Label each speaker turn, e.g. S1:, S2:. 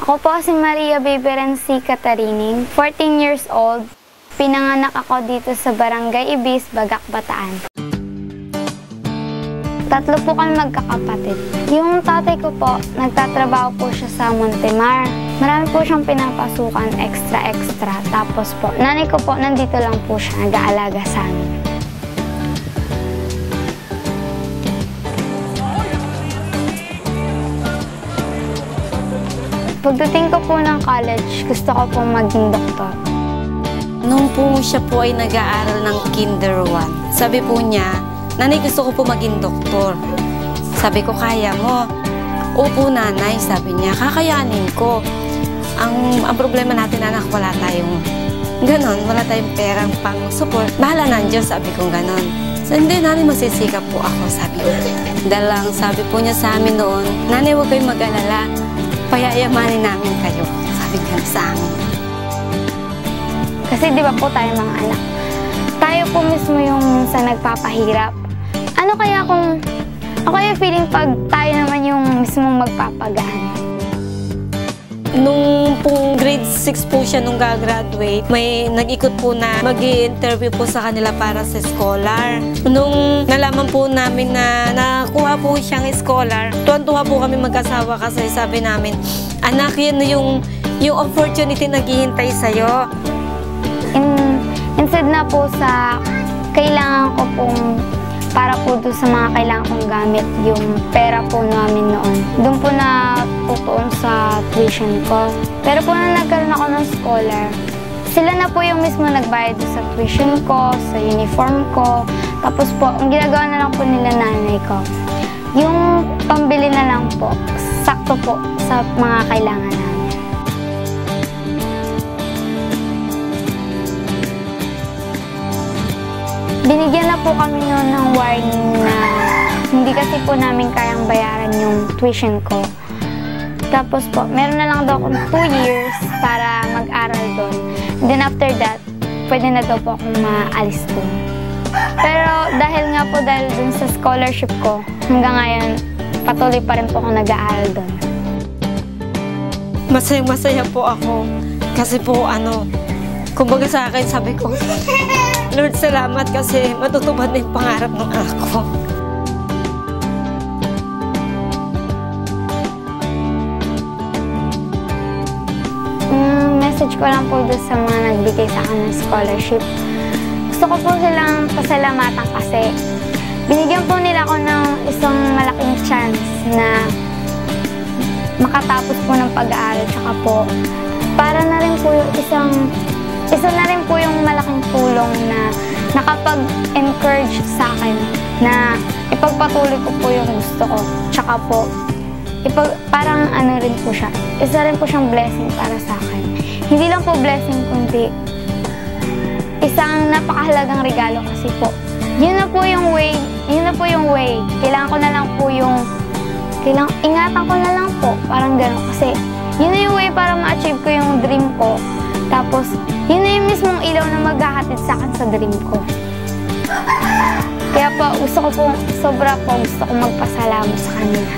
S1: Ako po si Maria Biberensi Catarining, 14 years old. Pinanganak ako dito sa Barangay Ibis, Bagac, Bataan. Tatlo po kami magkakapatid. Yung tatay ko po, nagtatrabaho po siya sa Montemar. Marami po siyang pinapasukan extra-extra. Tapos po, nanay ko po, nandito lang po siya, nag-aalaga sa amin. Pagdating ko po ng college, gusto ko pong maging doktor.
S2: Nung po siya po ay nag-aaral ng Kinder 1, sabi po niya, "Nanay, gusto ko po maging doktor." Sabi ko, "Kaya mo?" "Opo, nanay," sabi niya, "kakayanin ko. Ang problema natin, anak, wala tayong ganon, wala tayong perang pang-support. Bahala ng Diyos," sabi ko ganon. So, "Hindi, nanay, magsisikap po ako," sabi niya. Dalang sabi po niya sa amin noon, "Nanay, huwag kayong mag-alala. Payayamanin namin kayo," sabi niya sa amin.
S1: Kasi di ba po tayo mga anak, tayo po mismo yung minsan nagpapahirap. Ano kaya feeling pag tayo naman yung mismong magpapagaan?
S2: Nung pong grade 6 po siya nung gagraduate, may nag-ikot po na mag-i-interview po sa kanila para sa scholar. Nung nalaman po namin na nakuha po siyang scholar, tuwan-tuwa po kami mag-asawa kasi sabi namin, "Anak, yun yung opportunity naghihintay sa'yo."
S1: Instead na po sa kailangan ko pong para po doon sa mga kailangan kong gamit, yung pera po namin noon. Doon po na tutuon sa tuition ko. Pero po na nagkaroon ako ng scholar, sila na po yung mismo nagbayad sa tuition ko, sa uniform ko. Tapos po, ang ginagawa na lang po nila nanay ko, yung pambili na lang po, sakto po sa mga kailangan namin. Binigyan na po kami noon ng warning na hindi kasi po namin kayang bayaran yung tuition ko. Tapos po, meron na lang daw akong 2 years para mag-aral doon. Then after that, pwede na daw po akong maalis doon. Pero dahil dun sa scholarship ko, hanggang ngayon, patuloy pa rin po ako nag-aaral doon.
S2: Masaya po ako. Kasi po, kumbaga sa akin, sabi ko, "Lord, salamat kasi matutupad na yung pangarap ng anak ko."
S1: Message ko lang po doon sa mga nagbigay sa akin ng scholarship. Gusto ko po silang pasalamatan kasi binigyan po nila ako ng isang malaking chance na makatapos po ng pag-aaral. Tsaka po, para na rin po yung isa na rin po yung malaking tulong na nakapag-encourage sa akin na ipagpatuloy ko po yung gusto ko. Tsaka po, parang rin po siya. Isa rin po siyang blessing para sa akin. Hindi lang po blessing, kundi isang napakahalagang regalo kasi po. Yun na po yung way. Kailangan ko na lang po ingatan ko na lang po. Parang gano'n. Kasi yun na yung way para ma-achieve ko yung dream ko. Tapos, yun na yung mismong ilaw na maghahatid sa akin sa dream ko. Kaya po, sobra po gusto ko magpasalamat sa kanila.